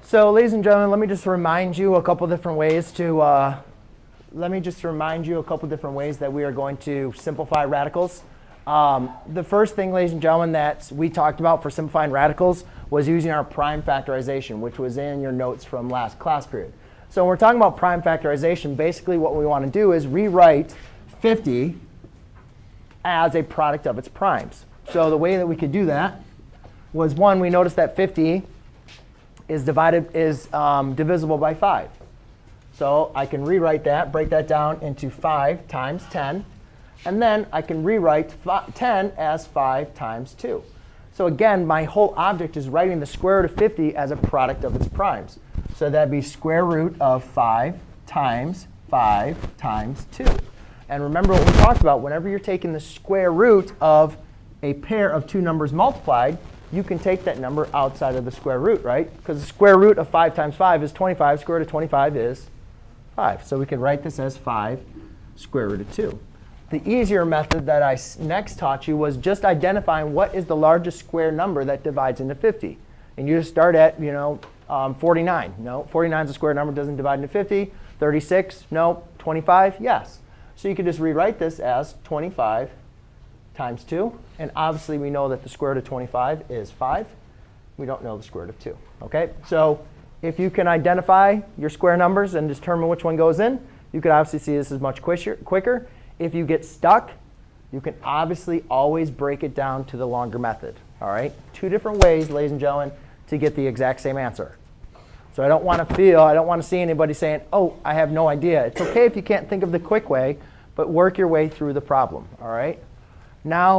So, ladies and gentlemen, let me just remind you a couple different ways that we are going to simplify radicals. The first thing, ladies and gentlemen, that we talked about for simplifying radicals was using our prime factorization, which was in your notes from last class period. So when we're talking about prime factorization, basically what we want to do is rewrite 50 as a product of its primes. So the way that we could do that was, one, we noticed that 50 is divisible by 5. So I can rewrite that, break that down into 5 times 10. And then I can rewrite 10 as 5 times 2. So again, my whole object is writing the square root of 50 as a product of its primes. So that'd be square root of 5 times 5 times 2. And remember what we talked about. Whenever you're taking the square root of a pair of two numbers multiplied, you can take that number outside of the square root, right? Because the square root of 5 times 5 is 25. Square root of 25 is 5. So we can write this as 5 square root of 2. The easier method that I next taught you was just identifying what is the largest square number that divides into 50. And you just start at 49. No, 49 is a square number, doesn't divide into 50. 36, no. 25, yes. So you could just rewrite this as 25 times 2. And obviously, we know that the square root of 25 is 5. We don't know the square root of 2. OK? So if you can identify your square numbers and determine which one goes in, you can obviously see this is much quicker. If you get stuck, you can obviously always break it down to the longer method. All right? Two different ways, ladies and gentlemen, to get the exact same answer. So I don't want to see anybody saying, oh, I have no idea. It's OK if you can't think of the quick way, but work your way through the problem. All right? Now